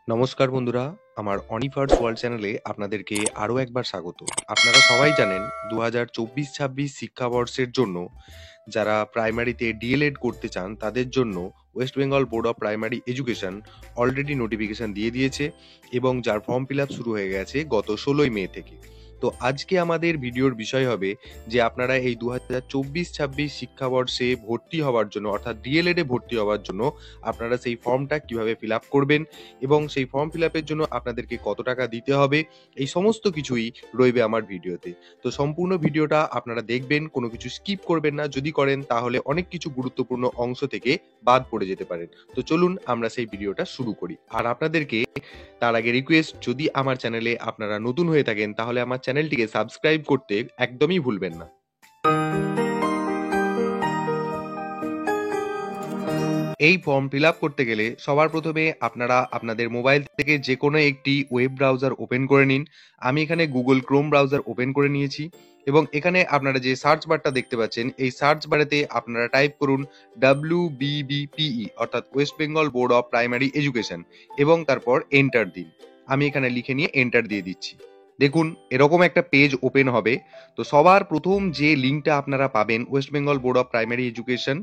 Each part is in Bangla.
নমস্কার বন্ধুরা, আমার অনিফার্স ওয়ার্ল্ড চ্যানেলে আপনাদেরকে আরও একবার স্বাগত। আপনারা সবাই জানেন 2024-26 শিক্ষাবর্ষের জন্য যারা প্রাইমারিতে ডিএলএড করতে চান তাদের জন্য West Bengal board of primary education already notification দিয়ে দিয়েছে এবং যার ফর্ম ফিল আপ শুরু হয়ে গেছে গত 16ই মে থেকে। তো আজকে আমাদের ভিডিওর বিষয় হবে যে আপনারা এই 2024-26 শিক্ষাবর্ষে ভর্তি হওয়ার জন্য অর্থাৎ ডিএলএড এ ভর্তি হওয়ার জন্য আপনারা সেই ফর্মটা কিভাবে ফিল আপ করবেন এবং সেই ফর্ম ফিল আপের জন্য আপনাদেরকে কত টাকা দিতে হবে, এই সমস্ত কিছুই রইবে আমার ভিডিওতে। তো সম্পূর্ণ ভিডিওটা আপনারা দেখবেন, কোনো কিছু স্কিপ করবেন না। যদি করেন তাহলে অনেক কিছু গুরুত্বপূর্ণ অংশ থেকে বাদ পড়ে যেতে পারেন। তো চলুন আমরা সেই ভিডিওটা শুরু করি। আর আপনাদেরকে তার আগে রিকোয়েস্ট, যদি আমার চ্যানেলে আপনারা নতুন হয়ে থাকেন তাহলে আমার চ্যানেলটিকে সাবস্ক্রাইব করতে একদমই ভুলবেন না। এই ফর্ম ফিল আপ করতে গেলে সবার প্রথমে আপনারা আপনাদের মোবাইল থেকে যে কোনো একটি ওয়েব ব্রাউজার ওপেন করে নিন। আমি এখানে গুগল ক্রোম ব্রাউজার ওপেন করে নিয়েছি এবং এখানে আপনারা যে সার্চ বারটা দেখতে পাচ্ছেন এই সার্চ বারেতে আপনারা টাইপ করুন WBBPE অর্থাৎ West Bengal board of primary education এবং তারপর এন্টার দিন। আমি এখানে লিখে নিয়ে এন্টার দিয়ে দিচ্ছি। দেখুন এরকম একটা পেজ ওপেন হবে। তো সবার প্রথম যে লিঙ্কটা আপনারা পাবেন West Bengal board of primary education,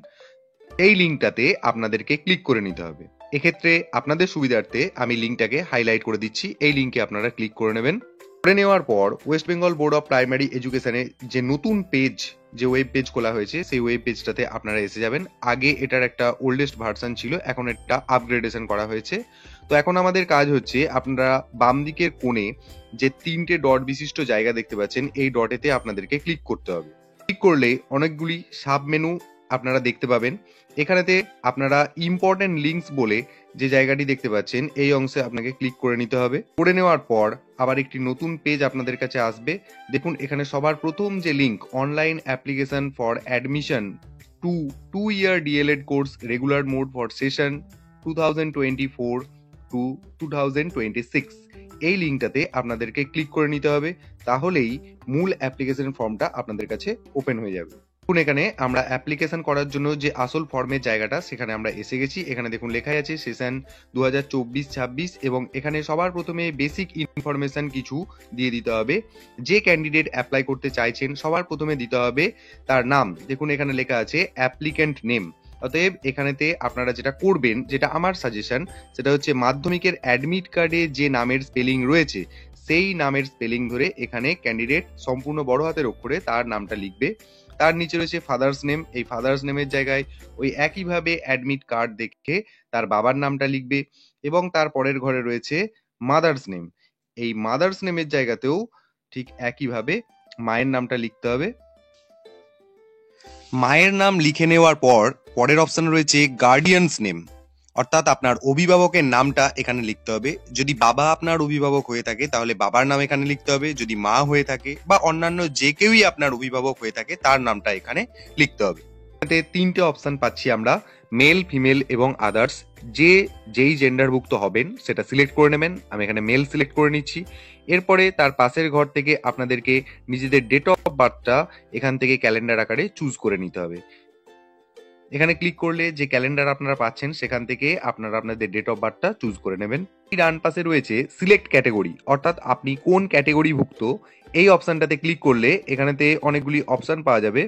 এই লিঙ্কটাতে আপনাদেরকে ক্লিক করে নিতে হবে। এক্ষেত্রে আপনাদের সুবিধার্থে আমি লিঙ্কটাকে হাইলাইট করে দিচ্ছি। এই লিঙ্কে আপনারা ক্লিক করে নেবেন। করে নেওয়ার পর West Bengal board of primary এডুকেশনে যে নতুন পেজ, যে ওয়েব পেজ খোলা হয়েছে সেই ওয়েব পেজটাতে আপনারা এসে যাবেন। আগে এটার একটা ওল্ডেস্ট ভার্সন ছিল, এখন এটা আপগ্রেডেশন করা হয়েছে। তো এখন আমাদের কাজ হচ্ছে আপনারা বাম দিকের কোণে যে 3টে ডট বিশিষ্ট জায়গা দেখতে পাচ্ছেন এই ডটেতে আপনাদেরকে ক্লিক করতে হবে। ক্লিক করলে অনেকগুলি সাব মেনু আপনারা দেখতে পাবেন। এখানেতে আপনারা ইম্পর্টেন্ট লিঙ্কস বলে যে জায়গাটি দেখতে পাচ্ছেন এই অংশে আপনাকে ক্লিক করে নিতে হবে। করে নেওয়ার পর আবার একটি নতুন পেজ আপনাদের কাছে আসবে। দেখুন এখানে সবার প্রথম যে link, online application for admission to 2-year DElEd course regular mode for session 2024 to 2026, এই লিঙ্কটাতে আপনাদেরকে ক্লিক করে নিতে হবে। তাহলেই মূল অ্যাপ্লিকেশন ফর্মটা আপনাদের কাছে ওপেন হয়ে যাবে। দেখুন এখানে আমরা অ্যাপ্লিকেশন করার জন্য যে আসল ফর্মের জায়গাটা সেখানে আমরা এসে গেছি। এখানে দেখুন লেখা আছে সেশন 2024-26 এবং এখানে সবার প্রথমে বেসিক ইনফরমেশন কিছু দিয়ে দিতে হবে। যে ক্যান্ডিডেট অ্যাপ্লাই করতে চাইছেন সবার প্রথমে দিতে হবে তার নাম। দেখুন এখানে লেখা আছে অ্যাপ্লিক্যান্ট নেম। অতএব এখানেতে আপনারা যেটা করবেন, যেটা আমার সাজেশন, সেটা হচ্ছে মাধ্যমিকের অ্যাডমিট কার্ডে যে নামের স্পেলিং রয়েছে সেই নামের স্পেলিং ধরে এখানে ক্যান্ডিডেট সম্পূর্ণ বড় হাতের অক্ষরে তার নামটা লিখবে। তার নিচে রয়েছে ফাদার্স নেম। এই ফাদার্স নেমের জায়গায় ওই একইভাবে অ্যাডমিট কার্ড দেখে তার বাবার নামটা লিখবে এবং তার পরের ঘরে রয়েছে মাদার্স নেম। এই মাদার্স নেমের জায়গাতেও ঠিক একইভাবে মায়ের নামটা লিখতে হবে। মায়ের নাম লিখে নেওয়ার পর পরের অপশন রয়েছে গার্ডিয়ানস নেম, অর্থাৎ আপনার অভিভাবকের নামটা এখানে লিখতে হবে। যদি বাবা আপনার অভিভাবক হয়ে থাকে তাহলে বাবার নাম এখানে লিখতে হবে। যদি মা হয়ে থাকে বা অন্যান্য যে কেউই আপনার অভিভাবক হয়ে থাকে তার নামটা এখানে লিখতে হবে। এতে 3টে অপশন পাচ্ছি আমরা, মেল, ফিমেল এবং আদার্স। যেই জেন্ডারভুক্ত হবেন সেটা সিলেক্ট করে নেবেন। আমি এখানে মেল সিলেক্ট করে নিচ্ছি। এরপরে তার পাশের ঘর থেকে আপনাদেরকে নিজেদের ডেট অফ বার্থটা এখান থেকে ক্যালেন্ডার আকারে চুজ করে নিতে হবে। এখানে ক্লিক করলে যে ক্যালেন্ডার আপনারা পাচ্ছেন সেখান থেকে আপনারা আপনাদের ডেট অফ বার্থটা চুজ করে নেবেন। ডান পাশে রয়েছে সিলেক্ট ক্যাটেগরি, অর্থাৎ আপনি কোন ক্যাটেগরি ভুক্ত। এই অপশনটাতে ক্লিক করলে এখানেতে অনেকগুলি অপশন পাওয়া যাবে।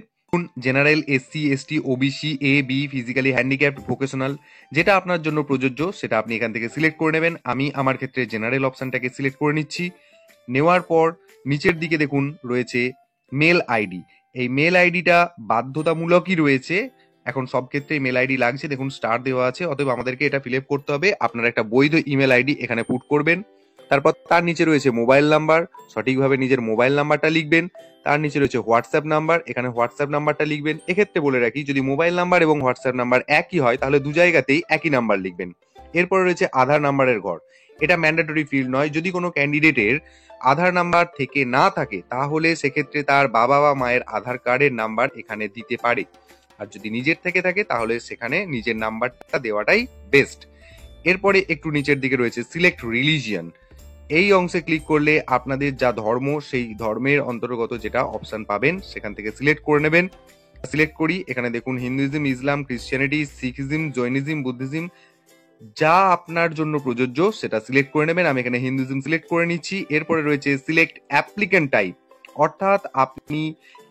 General, SC, ST, OBC, A, B, physically handicapped, vocational, যেটা আপনার জন্য প্রযোজ্য সেটা আপনি এখান থেকে সিলেক্ট করে নেবেন। আমি আমার ক্ষেত্রে জেনারেল অপশনটাকে সিলেক্ট করে নিচ্ছি। নেওয়ার পর নিচের দিকে দেখুন রয়েছে মেল আইডি। এই মেল আইডিটা বাধ্যতামূলকই রয়েছে, এখন সব ক্ষেত্রে মেল আইডি লাগছে। দেখুন স্টার দেওয়া আছে, অতএব আমাদেরকে এটা ফিল আপ করতে হবে। আপনারা একটা বৈধ ইমেল আইডি এখানে পুট করবেন। তারপর তার নিচে রয়েছে মোবাইল নাম্বার, সঠিকভাবে নিজের মোবাইল নাম্বারটা লিখবেন। তার নিচে রয়েছে হোয়াটসঅ্যাপ নাম্বার, এখানে হোয়াটসঅ্যাপ নাম্বারটা লিখবেন। এক্ষেত্রে বলে রাখি, যদি মোবাইল নাম্বার এবং হোয়াটসঅ্যাপ নাম্বার একই হয় তাহলে দু জায়গাতেই একই নাম্বার লিখবেন। এরপরে রয়েছে আধার নাম্বারের ঘর। এটা ম্যান্ডেটরি ফিল্ড নয়। যদি কোনো ক্যান্ডিডেটের আধার নাম্বার থেকে না থাকে তাহলে সেক্ষেত্রে তার বাবা বা মায়ের আধার কার্ডের নাম্বার এখানে দিতে পারে, আর যদি নিজের থেকে থাকে তাহলে সেখানে নিজের নাম্বারটা দেওয়াটাই বেস্ট। এরপরে একটু নিচের দিকে রয়েছে সিলেক্ট রিলিজিয়ন। এই অংশে ক্লিক করলে আপনাদের যা ধর্ম সেই ধর্মের অন্তর্গত যেটা অপশন পাবেন সেখান থেকে সিলেক্ট করে নেবেন। সিলেক্ট করি, এখানে দেখুন হিন্দুইজম, ইসলাম, ক্রিশ্চিয়ানিটি, শিখিজম, জৈনিজম, বুদ্ধিজম, যা আপনার জন্য প্রযোজ্য সেটা সিলেক্ট করে নেবেন। আমি এখানে হিন্দুইজম সিলেক্ট করে নিচ্ছি। এরপরে রয়েছে সিলেক্ট অ্যাপ্লিক্যান্ট টাইপ, অর্থাৎ আপনি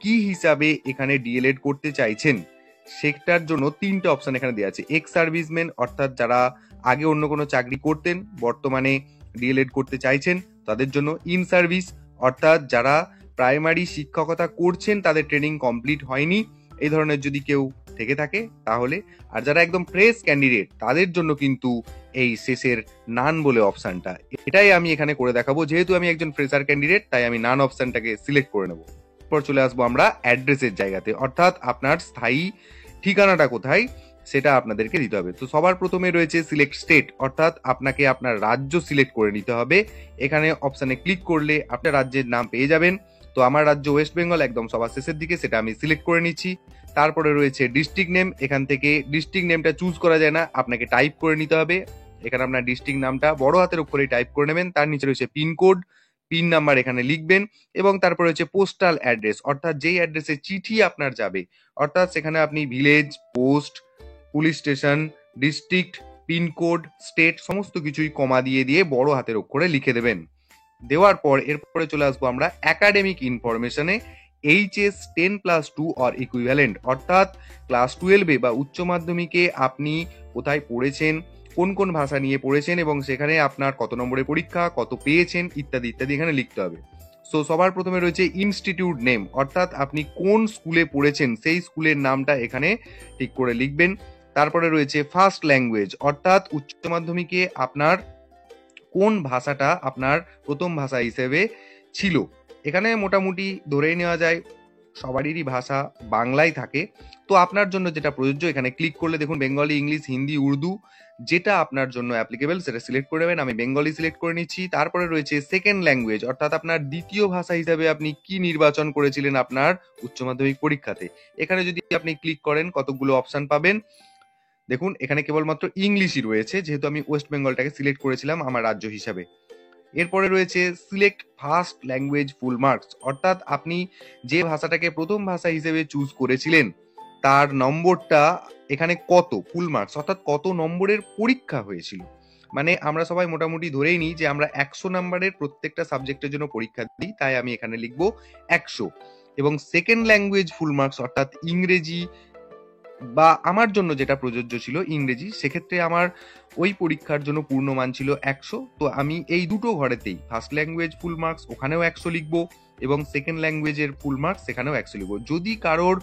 কি হিসাবে এখানে ডিএলএড করতে চাইছেন সেটার জন্য 3টে অপশন এখানে দেওয়া আছে। এক্স সার্ভিসম্যান, অর্থাৎ যারা আগে অন্য কোনো চাকরি করতেন বর্তমানে ডিএলএড করতে চাইছেন তাদের জন্য। ইন সার্ভিস, অর্থাৎ যারা প্রাইমারি শিক্ষকতা করছেন তাদের ট্রেনিং কমপ্লিট হয়নি, এই ধরনের যদি কেউ থেকে থাকে তাহলে। আর যারা একদম ফ্রেশ ক্যান্ডিডেট তাদের জন্য কিন্তু এই শেষের নান বলে অপশনটা, এটাই আমি এখানে করে দেখাবো। যেহেতু আমি একজন ফ্রেশার ক্যান্ডিডেট তাই আমি নান অপশনটাকে সিলেক্ট করে নেব। এরপর চলে আসবো আমরা অ্যাড্রেসের জায়গাতে, অর্থাৎ আপনার স্থায়ী ঠিকানাটা কোথায় সেটা আপনাদেরকে দিতে হবে। তো সবার প্রথমে রয়েছে সিলেক্ট স্টেট, অর্থাৎ আপনাকে আপনার রাজ্য সিলেক্ট করে নিতে হবে। এখানে অপশানে ক্লিক করলে আপনার রাজ্যের নাম পেয়ে যাবেন। তো আমার রাজ্য ওয়েস্ট বেঙ্গল, একদম সবার শেষের দিকে, সেটা আমি সিলেক্ট করে নিচ্ছি। তারপরে রয়েছে ডিস্ট্রিক্ট নেম, এখান থেকে ডিস্ট্রিক্ট নেমটা চুজ করা যায় না, আপনাকে টাইপ করে নিতে হবে। এখানে আপনার ডিস্ট্রিক্ট নামটা বড় হাতের অক্ষরে টাইপ করে নেবেন। তার নিচে রয়েছে পিনকোড, পিন নাম্বার এখানে লিখবেন, এবং তারপরে হচ্ছে পোস্টাল অ্যাড্রেস, অর্থাৎ যেই অ্যাড্রেসে চিঠি আপনার যাবে, অর্থাৎ সেখানে আপনি village, post, police station, district, pincode, state সমস্ত কিছুই কমা দিয়ে দিয়ে বড় হাতের অক্ষরে লিখে দেবেন। দেওয়ার পর এরপরে চলে আসবো আমরা একাডেমিক ইনফরমেশনে। এইচএস 10+2 অর ইকুইভ্যালেন্ট, অর্থাৎ ক্লাস 12-এ বা উচ্চ মাধ্যমিকে আপনি কোথায় পড়েছেন, কোন কোন ভাষা নিয়ে পড়েছেন এবং সেখানে আপনার কত নম্বরের পরীক্ষা, কত পেয়েছেন ইত্যাদি ইত্যাদি এখানে লিখতে হবে। সো সবার প্রথমে রয়েছে ইনস্টিটিউট নেম, অর্থাৎ আপনি কোন স্কুলে পড়েছেন সেই স্কুলের নামটা এখানে ঠিক করে লিখবেন। তারপরে রয়েছে ফার্স্ট ল্যাঙ্গুয়েজ, অর্থাৎ উচ্চ মাধ্যমিকে আপনার কোন ভাষাটা আপনার প্রথম ভাষা হিসেবে ছিল। এখানে মোটামুটি ধরেই নেওয়া যায় সবারই ভাষা বাংলাই থাকে। তো আপনার জন্য যেটা প্রযোজ্য এখানে ক্লিক করলে দেখুন বেঙ্গলি, ইংলিশ, হিন্দি, উর্দু, যেটা আপনার জন্য অ্যাপ্লিকেবল সেটা সিলেক্ট করে নেবেন। আমি বেঙ্গলি সিলেক্ট করে নিচ্ছি। তারপরে রয়েছে সেকেন্ড ল্যাঙ্গুয়েজ, অর্থাৎ আপনার দ্বিতীয় ভাষা হিসেবে আপনি কি নির্বাচন করেছিলেন আপনার উচ্চ মাধ্যমিক পরীক্ষাতে। এখানে যদি আপনি ক্লিক করেন কতগুলো অপশন পাবেন। দেখুন এখানে কেবলমাত্র ইংলিশই রয়েছে, যেহেতু আমি ওয়েস্ট বেঙ্গলটাকে সিলেক্ট করেছিলাম আমার রাজ্য হিসাবে। এরপরে রয়েছে select first language full marks, অর্থাৎ আপনি যে ভাষাটাকে প্রথম ভাষা হিসেবে চুজ করেছিলেন তার নম্বরটা এখানে কত, ফুল মার্কস, অর্থাৎ কত নম্বরের পরীক্ষা হয়েছিল। মানে আমরা সবাই মোটামুটি ধরেই নিই যে আমরা 100 নম্বরের প্রত্যেকটা সাবজেক্টের জন্য পরীক্ষা দিই, তাই আমি এখানে লিখবো 100। এবং সেকেন্ড ল্যাঙ্গুয়েজ ফুল মার্কস, অর্থাৎ ইংরেজি, বা আমার জন্য যেটা প্রযোজ্য ছিল ইংরেজি, সেক্ষেত্রে আমার ওই পরীক্ষার জন্য পূর্ণমান ছিল 100। তো আমি এই দুটো ঘরেতেই ফার্স্ট ল্যাঙ্গুয়েজ ফুল মার্কস ওখানেও 100 লিখবো এবং সেকেন্ড ল্যাঙ্গুয়েজের ফুল মার্কস সেখানেও 100 লিখবো। যদি কারোর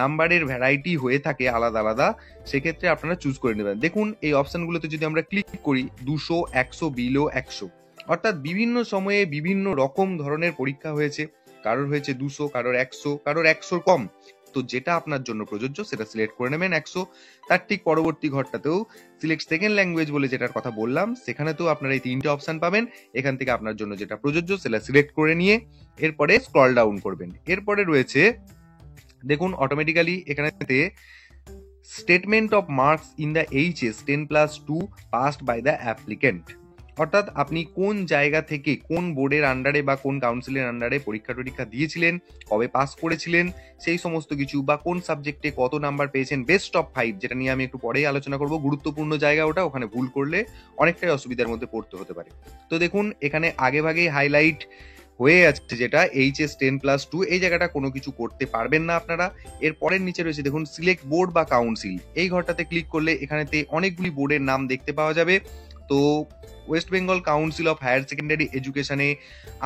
নাম্বারের ভ্যারাইটি হয়ে থাকে আলাদা আলাদা, সেক্ষেত্রে আপনারা চুজ করে নেবেন। দেখুন এই অপশনগুলোতে যদি আমরা ক্লিক করি 200, 100, বিলো 100, অর্থাৎ বিভিন্ন সময়ে বিভিন্ন রকম ধরনের পরীক্ষা হয়েছে। কারোর হয়েছে 200, কারোর 100, কারোর 100 কম। তো যেটা আপনার জন্য প্রযোজ্য সেটা সিলেক্ট করে নেবেন 100। তার ঠিক পরবর্তী ঘরটাতেও সিলেক্ট সেকেন্ড ল্যাঙ্গুয়েজ বলে যেটার কথা বললাম, সেখানে তো আপনারা এই 3টে অপশন পাবেন। এখান থেকে আপনার জন্য যেটা প্রযোজ্য সেটা সিলেক্ট করে নিয়ে এরপরে স্ক্রল ডাউন করবেন। এরপরে রয়েছে দেখুন অটোমেটিক্যালি এখানেতে statement of marks in the HS 10+2 passed by the applicant, অর্থাৎ আপনি কোন জায়গা থেকে কোন বোর্ডের আন্ডারে বা কোন কাউন্সিলের আন্ডারে পরীক্ষা দিয়েছিলেন, কবে পাস করেছিলেন সেই সমস্ত কিছু, বা কোন সাবজেক্টে কত নাম্বার পেয়েছেন, বেস্ট অফ 5, যেটা নিয়ে আমি একটু পরেই আলোচনা করব। গুরুত্বপূর্ণ জায়গা ওটা, ওখানে ভুল করলে অনেকটাই অসুবিধার মধ্যে পড়তে হতে পারে। তো দেখুন এখানে আগে ভাগেই হাইলাইট হয়ে আছে যেটা এইচএস 10+2, এই জায়গাটা কোনো কিছু করতে পারবেন না আপনারা। এর পরের নিচে রয়েছে দেখুন সিলেক্ট বোর্ড বা কাউন্সিল, এই ঘরটাতে ক্লিক করলে এখানেতে অনেকগুলি বোর্ডের নাম দেখতে পাওয়া যাবে। তো West Bengal council of higher secondary এডুকেশনে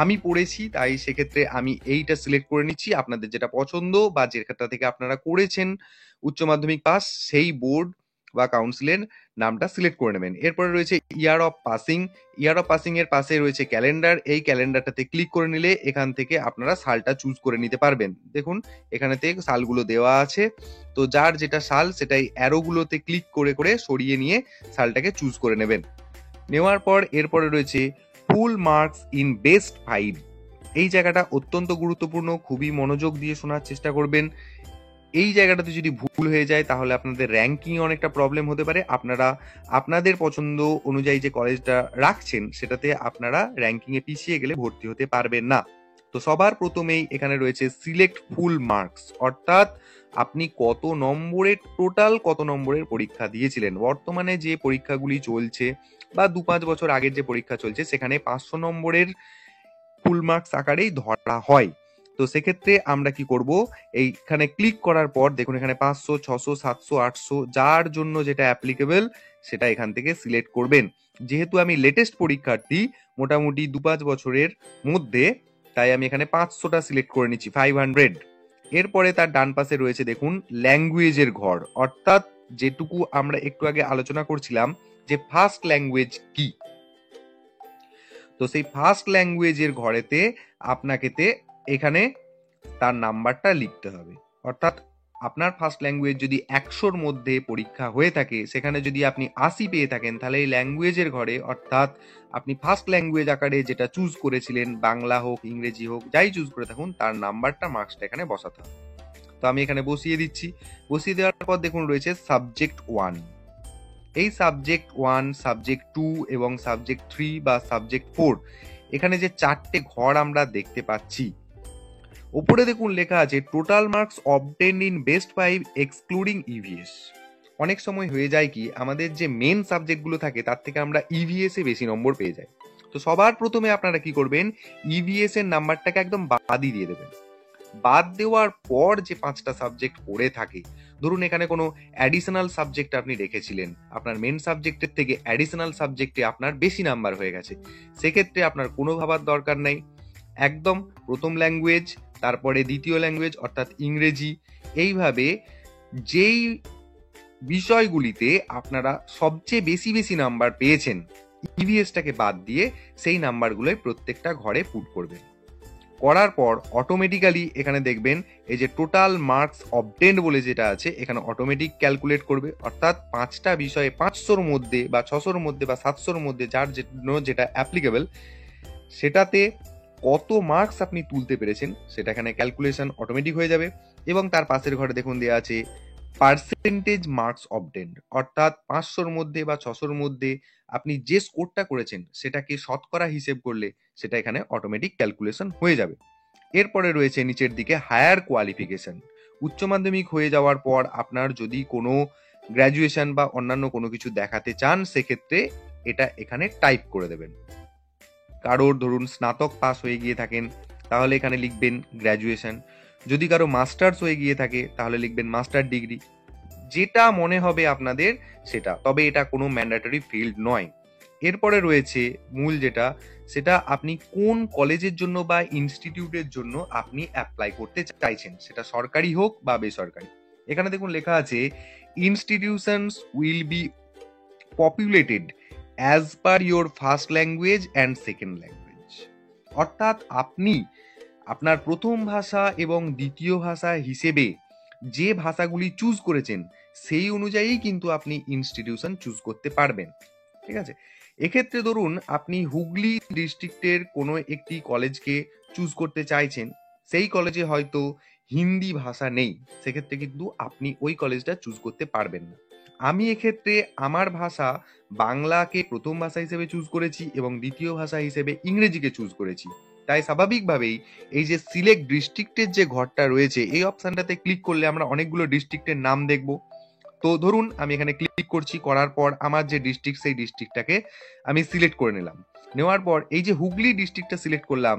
আমি পড়েছি, তাই সেক্ষেত্রে আমি এইটা সিলেক্ট করে নিচ্ছি। আপনাদের যেটা পছন্দ বা যেটা থেকে আপনারা করেছেন উচ্চ মাধ্যমিক পাস সেই বোর্ড বা কাউন্সিলের নামটা সিলেক্ট করে নেবেন। এরপরে রয়েছে year of passing, year of passing এর পাশে রয়েছে ক্যালেন্ডার, এই ক্যালেন্ডারটাতে ক্লিক করে নিলে এখান থেকে আপনারা সালটা চুজ করে নিতে পারবেন। দেখুন এখানেতে সালগুলো দেওয়া আছে, তো যার যেটা সাল সেটাই অ্যারোগুলোতে ক্লিক করে করে সরিয়ে নিয়ে সালটাকে চুজ করে নেবেন। নেওয়ার পর এরপরে রয়েছে ফুল মার্কস ইন বেস্ট 5, এই জায়গাটা অত্যন্ত গুরুত্বপূর্ণ, খুবই মনোযোগ দিয়ে শোনার চেষ্টা করবেন। এই জায়গাটাতে যদি ভুল হয়ে যায় তাহলে আপনাদের র্যাঙ্কিং অনেকটা প্রবলেম হতে পারে। আপনারা আপনাদের পছন্দ অনুযায়ী যে কলেজটা রাখছেন সেটাতে আপনারা র্যাঙ্কিং এ পিছিয়ে গেলে ভর্তি হতে পারবেন না। তো সবার প্রথমেই এখানে রয়েছে সিলেক্ট ফুল মার্কস, অর্থাৎ আপনি কত নম্বরের পরীক্ষা দিয়েছিলেন। বর্তমানে যে পরীক্ষাগুলি চলছে বা 2-5 বছর আগের যে পরীক্ষা চলছে সেখানে 500 নম্বরের ফুল মার্কস আকারেই ধরা হয়। তো সেক্ষেত্রে আমরা কি করব, এইখানে ক্লিক করার পর দেখুন এখানে 500, 600, 700, 800 যার জন্য যেটা অ্যাপ্লিকেবল সেটা এখান থেকে সিলেক্ট করবেন। যেহেতু আমি লেটেস্ট পরীক্ষার্থী মোটামুটি 2-5 বছরের মধ্যে, তাই আমি এখানে 500টা সিলেক্ট করে নিচ্ছি, 500। এরপরে তার ডান পাশে রয়েছে দেখুন ল্যাঙ্গুয়েজের ঘর, অর্থাৎ যেটুকু আমরা একটু আগে আলোচনা করছিলাম যে ফার্স্ট ল্যাঙ্গুয়েজ কি। তো সেই ফার্স্ট ল্যাঙ্গুয়েজের ঘরেতে আপনাকে এখানে তার নাম্বারটা লিখতে হবে। অর্থাৎ আপনার ফার্স্ট ল্যাঙ্গুয়েজ যদি 100-র মধ্যে পরীক্ষা হয়ে থাকে, সেখানে যদি আপনি 80 পেয়ে থাকেন, তাহলে এই ল্যাঙ্গুয়েজের ঘরে অর্থাৎ আপনি ফার্স্ট ল্যাঙ্গুয়েজ আকারে যেটা চুজ করেছিলেন, বাংলা হোক ইংরেজি হোক যাই চুজ করে থাকুন, তার নাম্বারটা মার্কসটা এখানে বসাতে হবে। তো আমি এখানে বসিয়ে দিচ্ছি। বসিয়ে দেওয়ার পর দেখুন রয়েছে সাবজেক্ট 1। এই সাবজেক্ট 1, সাবজেক্ট 2 এবং সাবজেক্ট 3 বা সাবজেক্ট 4, এখানে যে 4টে ঘর আমরা দেখতে পাচ্ছি, উপরে দেখুন লেখা আছে total marks obtained in best 5 excluding EVS. অনেক সময় হয়ে যায় কি, আমাদের যে মেন সাবজেক্টগুলো থাকে তার থেকে আমরা ইভিএস এ বেশি নম্বর পেয়ে যাই। তো সবার প্রথমে আপনারা কি করবেন, ইভিএস এর নাম্বারটাকে একদম বাদই দিয়ে দেবেন। বাদ দেওয়ার পর যে 5টা সাবজেক্ট পড়ে থাকে, ধরুন এখানে কোনো অ্যাডিশনাল সাবজেক্ট আপনি রেখেছিলেন, আপনার মেন সাবজেক্টের থেকে অ্যাডিশনাল সাবজেক্টে আপনার বেশি নাম্বার হয়ে গেছে, সেক্ষেত্রে আপনার কোনো ভাবার দরকার নাই। একদম প্রথম ল্যাঙ্গুয়েজ, তারপরে দ্বিতীয় ল্যাঙ্গুয়েজ অর্থাৎ ইংরেজি, এইভাবে যেই বিষয়গুলিতে আপনারা সবচেয়ে বেশি বেশি নাম্বার পেয়েছেন, ইভিএসটাকে বাদ দিয়ে সেই নাম্বারগুলোই প্রত্যেকটা ঘরে পুট করবেন। করার পর অটোমেটিক্যালি এখানে দেখবেন এই যে টোটাল মার্কস অবটেন্ড বলে যেটা আছে, এখানে অটোমেটিক ক্যালকুলেট করবে। অর্থাৎ 5টা বিষয়ে 500-র মধ্যে বা 600-র মধ্যে বা 700-র মধ্যে যার জন্য যেটা অ্যাপ্লিকেবল, সেটাতে কত মার্কস আপনি তুলতে পেরেছেন সেটা এখানে ক্যালকুলেশন অটোমেটিক হয়ে যাবে। এবং তার পাশের ঘরে দেখুন দেওয়া আছে পার্সেন্টেজ মার্কস অবটেন্ড, অর্থাৎ 500-র মধ্যে বা 600-র মধ্যে আপনি যে স্কোরটা করেছেন সেটাকে শতকরা হিসেব করলে সেটা এখানে অটোমেটিক ক্যালকুলেশন হয়ে যাবে। এরপরে রয়েছে নিচের দিকে হায়ার কোয়ালিফিকেশন। উচ্চ মাধ্যমিক হয়ে যাওয়ার পর আপনার যদি কোনো গ্র্যাজুয়েশন বা অন্যান্য কোনো কিছু দেখাতে চান, সেক্ষেত্রে এটা এখানে টাইপ করে দেবেন। কারোর ধরুন স্নাতক পাস হয়ে গিয়ে থাকেন, তাহলে এখানে লিখবেন গ্র্যাজুয়েশন। যদি কারো মাস্টার্স হয়ে গিয়ে থাকে তাহলে লিখবেন মাস্টার ডিগ্রি, যেটা মনে হবে আপনাদের সেটা, তবে এটা কোনো ম্যান্ডেটরি ফিল্ড নয়। এরপরে রয়েছে মূল যেটা, সেটা আপনি কোন কলেজের জন্য বা ইনস্টিটিউটের জন্য আপনি অ্যাপ্লাই করতে চাইছেন, সেটা সরকারি হোক বা বেসরকারি। এখানে দেখুন লেখা আছে institutions will be populated as per your first language and second language. অর্থাৎ আপনি আপনার প্রথম ভাষা এবং দ্বিতীয় ভাষা হিসেবে যে ভাষাগুলি চুজ করেছেন সেই অনুযায়ী কিন্তু আপনি ইনস্টিটিউশন চুজ করতে পারবেন। ঠিক আছে, এক্ষেত্রে ধরুন আপনি হুগলি ডিস্ট্রিক্টের কোনো একটি কলেজকে চুজ করতে চাইছেন, সেই কলেজে হয়তো হিন্দি ভাষা নেই, সেক্ষেত্রে কিন্তু আপনি ওই কলেজটা চুজ করতে পারবেন না। আমি এক্ষেত্রে আমার ভাষা বাংলাকে প্রথম ভাষা হিসেবে চুজ করেছি এবং দ্বিতীয় ভাষা হিসেবে ইংরেজিকে চুজ করেছি। তাই স্বাভাবিকভাবেই এই যে সিলেক্ট ডিস্ট্রিক্টের যে ঘরটা রয়েছে, এই অপশনটাতে ক্লিক করলে আমরা অনেকগুলো ডিস্ট্রিক্টের নাম দেখব। তো ধরুন আমি এখানে ক্লিক করছি, করার পর আমার যে ডিস্ট্রিক্ট সেই ডিস্ট্রিক্টটাকে আমি সিলেক্ট করে নিলাম। নেওয়ার পর এই যে হুগলি ডিস্ট্রিক্টটা সিলেক্ট করলাম,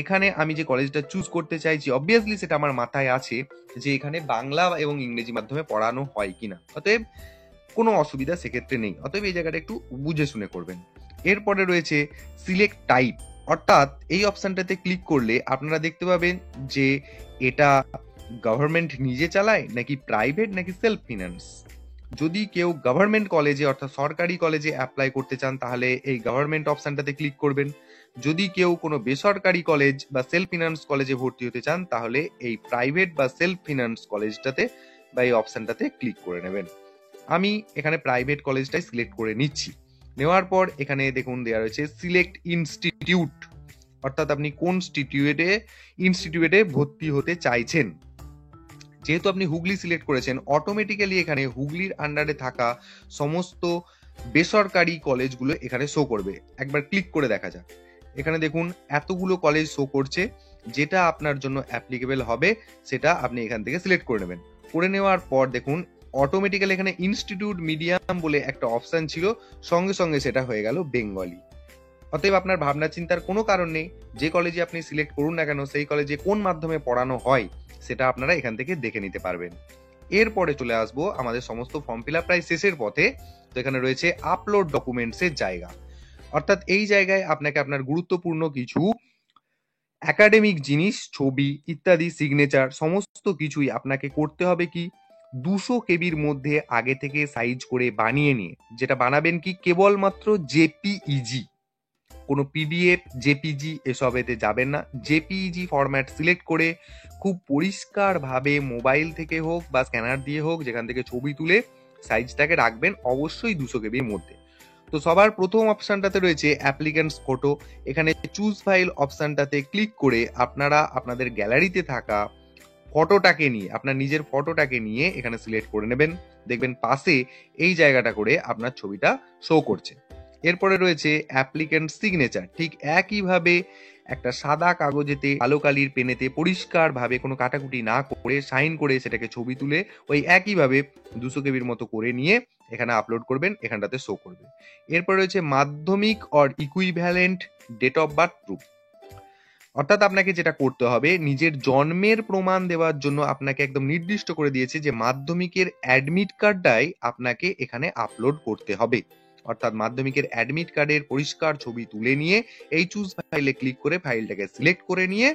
এখানে আমি যে কলেজটা চুজ করতে চাইছি অবভিয়াসলি সেটা আমার মাথায় আছে যে এখানে বাংলা এবং ইংরেজি মাধ্যমে পড়ানো হয় কিনা, অতএব কোনো অসুবিধা সেক্ষেত্রে নেই। অতএব এই জায়গাটা একটু বুঝে শুনে করবেন। এরপরে রয়েছে সিলেক্ট টাইপ, অর্থাৎ এই অপশনটাতে ক্লিক করলে আপনারা দেখতে পাবেন যে এটা গভর্নমেন্ট নিজে চালায় নাকি প্রাইভেট নাকি সেলফ ফিন্যান্স। যদি কেউ গভর্নমেন্ট কলেজে অর্থাৎ সরকারি কলেজে অ্যাপ্লাই করতে চান তাহলে এই গভর্নমেন্ট অপশনটাতে ক্লিক করবেন। যদি কেউ কোনো বেসরকারি কলেজ বা সেলফ ফিন্যান্স কলেজে ভর্তি হতে চান তাহলে এই প্রাইভেট বা সেলফ ফিন্যান্স কলেজটাতে বা এই অপশনটাতে ক্লিক করে নেবেন। আমি এখানে প্রাইভেট কলেজটাই সিলেক্ট করে নিচ্ছি। নেওয়ার পর এখানে দেখুন দেওয়া রয়েছে সিলেক্ট ইনস্টিটিউট, অর্থাৎ আপনি কোন ইনস্টিটিউটে ভর্তি হতে চাইছেন। যেহেতু আপনি হুগলি সিলেক্ট করেছেন, অটোমেটিক্যালি এখানে হুগলির আন্ডারে থাকা সমস্ত বেসরকারি কলেজগুলো এখানে শো করবে। একবার ক্লিক করে দেখা যাক। এখানে দেখুন এতগুলো কলেজ শো করছে, যেটা আপনার জন্য অ্যাপ্লিকেবল হবে সেটা আপনি এখান থেকে সিলেক্ট করে নেবেন। করে নেওয়ার পর দেখুন অটোমেটিক্যালি এখানে ইনস্টিটিউট মিডিয়াম বলে একটা অপশন ছিল, সঙ্গে সঙ্গে সেটা হয়ে গেল বেঙ্গলি। অতএব আপনার ভাবনা চিন্তার কোনো কারণ নেই, যে কলেজে আপনি সিলেক্ট করুন না কেন সেই কলেজে কোন মাধ্যমে পড়ানো হয় সেটা আপনারা এখান থেকে দেখে নিতে পারবেন। এরপরে চলে আসবো আমাদের সমস্ত ফর্ম ফিল আপ প্রায় শেষের পথে। তো এখানে রয়েছে আপলোড ডকুমেন্টস এর জায়গা, অর্থাৎ এই জায়গায় আপনাকে আপনার গুরুত্বপূর্ণ কিছু একাডেমিক জিনিস, ছবি ইত্যাদি, সিগনেচার সমস্ত কিছুই আপনাকে করতে হবে কি 200 কেবির মধ্যে আগে থেকে সাইজ করে বানিয়ে নিয়ে, যেটা বানাবেন কি কেবলমাত্র জেপিইজি, কোনো পিডিএফ জেপিজি এসবেতে যাবেন না। জেপিইজি ফরম্যাট সিলেক্ট করে খুব পরিষ্কারভাবে মোবাইল থেকে হোক বা স্ক্যানার দিয়ে হোক যেখান থেকে ছবি তুলে সাইজটাকে রাখবেন অবশ্যই 200 কেবির মধ্যে। তো সবার প্রথম অপশনটাতে রয়েছে অ্যাপ্লিক্যান্টস ফটো। এখানে চুজ ফাইল অপশনটাতে ক্লিক করে আপনারা আপনাদের গ্যালারিতে থাকা ফটোটাকে নিয়ে, আপনার নিজের ফটোটাকে নিয়ে এখানে সিলেক্ট করে নেবেন। দেখবেন পাশে এই জায়গাটা করে আপনার ছবিটা শো করছে। এরপরে রয়েছে অ্যাপ্লিক্যান্ট সিগনেচার। ঠিক একইভাবে একটা সাদা কাগজেতে কালো কালির পেনেতে পরিষ্কারভাবে কোনো কাটাকুটি না করে সাইন করে সেটাকে ছবি তুলে ওই একইভাবে 200 কেবির মতো করে নিয়ে এখানে আপলোড করবেন, এখানটাতে শো করবে। এরপর রয়েছে Madhyamik or equivalent date of birth proof, অর্থাৎ আপনাকে যেটা করতে হবে নিজের জন্মের প্রমাণ দেওয়ার জন্য আপনাকে একদম নির্দিষ্ট করে দিয়েছে যে মাধ্যমিকের অ্যাডমিট কার্ডটাই আপনাকে এখানে আপলোড করতে হবে। অর্থাৎ মাধ্যমিকের অ্যাডমিট কার্ডের পরিষ্কার ছবি তুলে নিয়ে এই চুজ ফাইলে ক্লিক করে ফাইলটাকে সিলেক্ট করে নিয়ে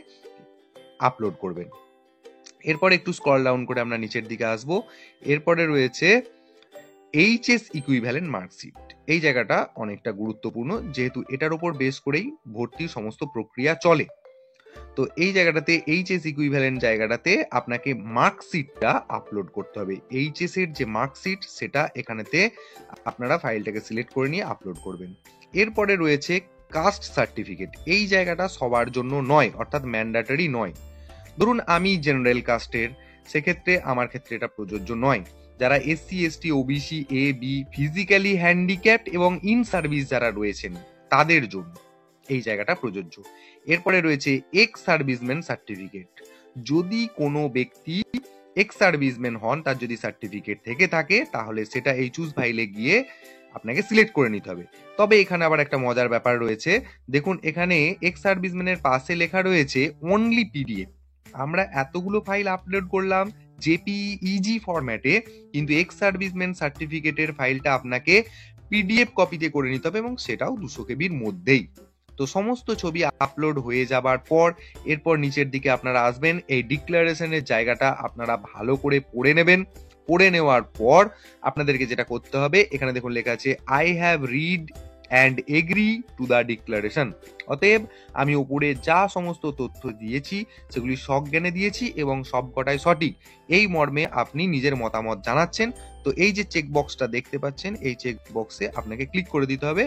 আপলোড করবেন। এরপর একটু স্ক্রল ডাউন করে আমরা নিচের দিকে আসবো। এরপরে রয়েছে এইচএস ইকুইভ্যালেন্ট মার্কশিট। এই জায়গাটা অনেকটা গুরুত্বপূর্ণ, যেহেতু এটার উপর বেস করেই ভর্তির সমস্ত প্রক্রিয়া চলে। তো এই জায়গাটাতে এইচএস ইকুইভ্যালেন্ট জায়গাটাতে আপনাকে মার্কশিটটা আপলোড করতে হবে। এইচএস এর যে মার্কশিট সেটা এখানেতে আপনারা ফাইলটাকে সিলেক্ট করে নিয়ে আপলোড করবেন। এরপরে রয়েছে কাস্ট সার্টিফিকেট। এই জায়গাটা সবার জন্য নয়, অর্থাৎ ম্যান্ডেটরি নয়। ধরুন আমি জেনারেল কাস্টের, সেক্ষেত্রে আমার ক্ষেত্রে এটা প্রযোজ্য নয়। যারা SC ST OBC A B physically handicapped এবং ইন সার্ভিস যারা রয়েছেন তাদের জন্য এই জায়গাটা প্রযোজ্য। এরপরে রয়েছে এক্স সার্ভিসম্যান সার্টিফিকেট। যদি কোনো ব্যক্তি এক্স সার্ভিসম্যান হন, তার যদি সার্টিফিকেট থেকে থাকে তাহলে সেটা এই চুজ ফাইলে গিয়ে আপনাকে সিলেক্ট করে নিতে হবে। তবে এখানে আবার একটা মজার ব্যাপার রয়েছে, দেখুন এখানে এক্স সার্ভিসম্যানের পাশে লেখা রয়েছে অনলি পিডিএফ। আমরা এতগুলো ফাইল আপলোড করলাম জেপিইজি ফরম্যাটে, কিন্তু এক্স সার্ভিসম্যান সার্টিফিকেটের ফাইলটা আপনাকে পিডিএফ কপিতে করে নিতে হবে এবং সেটাও 200 কেবির মধ্যেই। তো সমস্ত ছবি আপলোড হয়ে যাবার পর এরপর নিচের দিকে আপনারা আসবেন, এই ডিক্লারেশনের জায়গাটা আপনারা ভালো করে পড়ে নেবেন। পড়ে নেওয়ার পর আপনাদেরকে যেটা করতে হবে, এখানে দেখুন লেখা আছে I have read and agree to the declaration. অতএব আমি উপরে যা সমস্ত তথ্য দিয়েছি সেগুলি সজ্ঞানে দিয়েছি এবং সবকটাই সঠিক, এই মর্মে আপনি নিজের মতামত জানাচ্ছেন। তো এই যে চেক বক্সটা দেখতে পাচ্ছেন, এই চেক বক্সে আপনাকে ক্লিক করে দিতে হবে।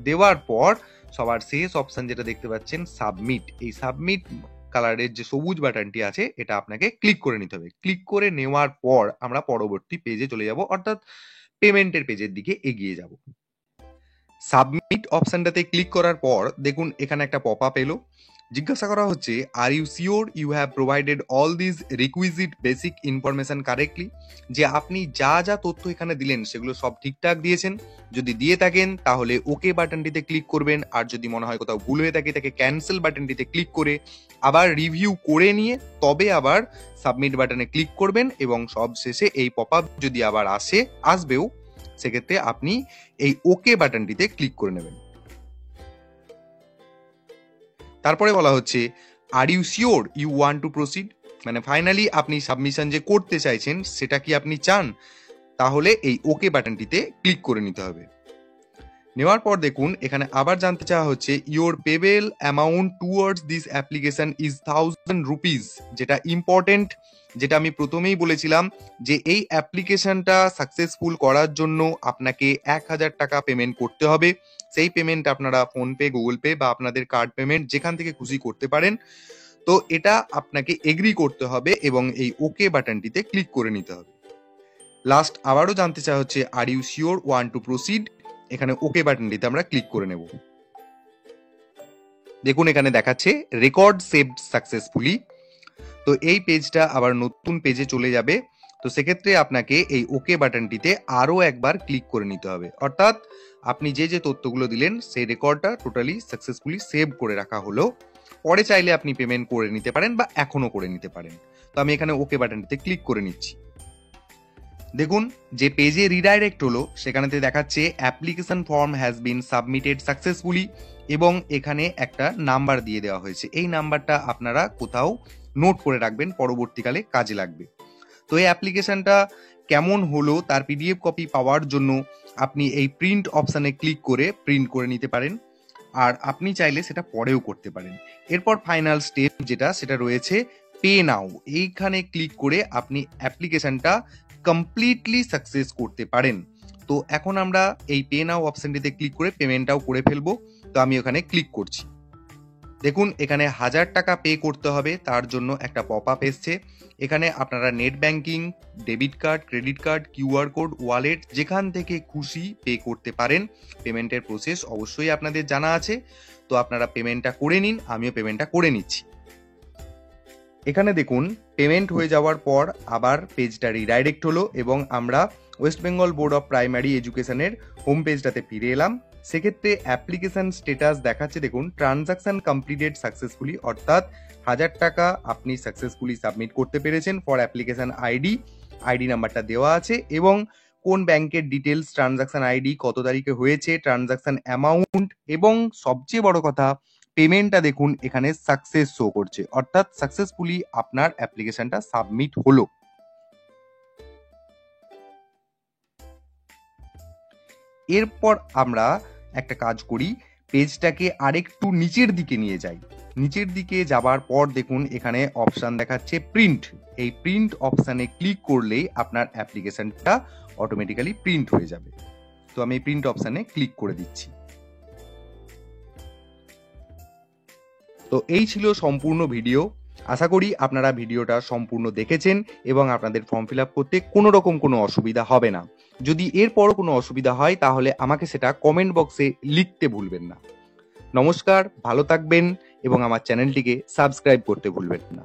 দেওয়ার পর সবার শেষ অপশন যেটা দেখতে পাচ্ছেন সাবমিট, এই সাবমিট কালারের যে সবুজ বাটনটি আছে এটা আপনাকে ক্লিক করে নিতে হবে। ক্লিক করে নেওয়ার পর আমরা পরবর্তী পেজে চলে যাব, অর্থাৎ পেমেন্টের পেজের দিকে এগিয়ে যাব। সাবমিট অপশনটাতে ক্লিক করার পর দেখুন এখানে একটা পপ আপ এলো। জিজ্ঞাসা করা হচ্ছে are you sure you have provided all this requisite basic information correctly, যে আপনি যা যা তথ্য এখানে দিলেন সেগুলো সব ঠিকঠাক দিয়েছেন। যদি দিয়ে থাকেন তাহলে ওকে বাটনটিতে ক্লিক করবেন, আর যদি মনে হয় কোথাও ভুল হয়ে থাকে তাকে ক্যান্সেল বাটনটিতে ক্লিক করে আবার রিভিউ করে নিয়ে তবে আবার সাবমিট বাটনে ক্লিক করবেন এবং সব শেষে এই পপ আপ যদি আবার আসবেও সেক্ষেত্রে আপনি এই ওকে বাটনটিতে ক্লিক করে নেবেন। তারপরে বলা হচ্ছে are you sure you want to proceed, মানে ফাইনালি আপনি সাবমিশন যে করতে চাইছেন সেটা কি আপনি চান, তাহলে এই ওকে বাটনটিতে ক্লিক করে নিতে হবে। নেওয়ার পর দেখুন এখানে আবার জানতে চাওয়া হচ্ছে your payable amount towards this application is 1000 rupees. যেটা ইম্পর্টেন্ট, যেটা আমি প্রথমেই বলেছিলাম যে এই অ্যাপ্লিকেশনটা সাকসেসফুল করার জন্য আপনাকে 1000 টাকা পেমেন্ট করতে হবে। সেই পেমেন্ট আপনারা ফোনপে, গুগল পে বা আপনাদের কার্ড পেমেন্ট যেখান থেকে খুশি করতে পারেন। তো এটা আপনাকে এগ্রি করতে হবে এবং এই ওকে বাটনটিতে ক্লিক করে নিতে হবে। লাস্ট আবারও জানতে চাওয়া হচ্ছে are you sure want to proceed, এখানে ওকে বাটনটিতে আমরা ক্লিক করে নেব। দেখুন এখানে দেখাচ্ছে রেকর্ড সেভড সাকসেসফুলি। তো এই পেজটা আবার নতুন পেজে চলে যাবে। তো সেক্ষেত্রে আপনাকে এই ওকে বাটনটিতে আরও একবার ক্লিক করে নিতে হবে, অর্থাৎ আপনি যে যে তথ্যগুলো দিলেন সেই রেকর্ডটা টোটালি সাকসেসফুলি সেভ করে রাখা হলো। পরে চাইলে আপনি পেমেন্ট করে নিতে পারেন বা এখনো করে নিতে পারেন। তো আমি এখানে ওকে বাটনটিতে ক্লিক করে নিচ্ছি। দেখুন যে পেজে রিডাইরেক্ট হলো সেখানেতে দেখাচ্ছে application form has been submitted successfully এবং এখানে একটা নাম্বার দিয়ে দেওয়া হয়েছে। এই নাম্বারটা আপনারা কোথাও নোট করে রাখবেন, পরবর্তীকালে কাজে লাগবে। তো এই অ্যাপ্লিকেশনটা কেমন হলো তার পিডিএফ কপি পাওয়ার জন্য আপনি এই প্রিন্ট অপশানে ক্লিক করে প্রিন্ট করে নিতে পারেন, আর আপনি চাইলে সেটা পরেও করতে পারেন। এরপর ফাইনাল স্টেপ যেটা সেটা রয়েছে পে নাও। এইখানে ক্লিক করে আপনি অ্যাপ্লিকেশনটা কমপ্লিটলি সাকসেস করতে পারেন। তো এখন আমরা এই পে নাও অপশনটিতে ক্লিক করে পেমেন্টটাও করে ফেলবো। তো আমি ওখানে ক্লিক করছি। দেখুন এখানে 1000 টাকা পে করতে হবে, তার জন্য একটা পপ আপ এসছে। এখানে আপনারা net banking, debit card, credit card, QR code, wallet যেখান থেকে খুশি পে করতে পারেন। পেমেন্টের প্রসেস অবশ্যই আপনাদের জানা আছে, তো আপনারা পেমেন্টটা করে নিন। আমিও পেমেন্টটা করে নিচ্ছি। এখানে দেখুন পেমেন্ট হয়ে যাওয়ার পর আবার পেজটা রিডাইরেক্ট হলো এবং আমরা West Bengal board of primary এডুকেশনের হোম পেজটাতে ফিরে এলাম। সেক্ষেত্রে অ্যাপ্লিকেশন স্ট্যাটাস দেখাচ্ছে, দেখুন ট্রানজাকশন কমপ্লিটেড সাকসেসফুলি, অর্থাৎ 1000 টাকা আপনি সাকসেসফুলি সাবমিট করতে পেরেছেন। ফর অ্যাপ্লিকেশন আইডি নাম্বারটা দেওয়া আছে এবং কোন ব্যাংকের ডিটেলস, ট্রানজাকশন আইডি, কত তারিখে হয়েছে, ট্রানজাকশন অ্যামাউন্ট এবং সবচেয়ে বড় কথা পেমেন্টটা দেখুন এখানে সাকসেস শো করছে, অর্থাৎ সাকসেসফুলি আপনার অ্যাপ্লিকেশনটা সাবমিট হলো। এরপর আমরা একটা কাজ করি, পেজটাকে আরেকটু নিচের দিকে নিয়ে যাই। নিচের দিকে যাবার পর দেখুন এখানে অপশন দেখাচ্ছে প্রিন্ট। এই প্রিন্ট অপশানে ক্লিক করলেই আপনার অ্যাপ্লিকেশনটা অটোমেটিক্যালি প্রিন্ট হয়ে যাবে। তো আমি প্রিন্ট অপশানে ক্লিক করে দিচ্ছি। তো এই ছিল সম্পূর্ণ ভিডিও। আশা করি আপনারা ভিডিওটা সম্পূর্ণ দেখেছেন এবং আপনাদের ফর্ম ফিল আপ করতে কোনো রকম কোনো অসুবিধা হবে না। যদি এরপরও কোনো অসুবিধা হয় তাহলে আমাকে সেটা কমেন্ট বক্সে লিখতে ভুলবেন না। নমস্কার, ভালো থাকবেন এবং আমার চ্যানেলটিকে সাবস্ক্রাইব করতে ভুলবেন না।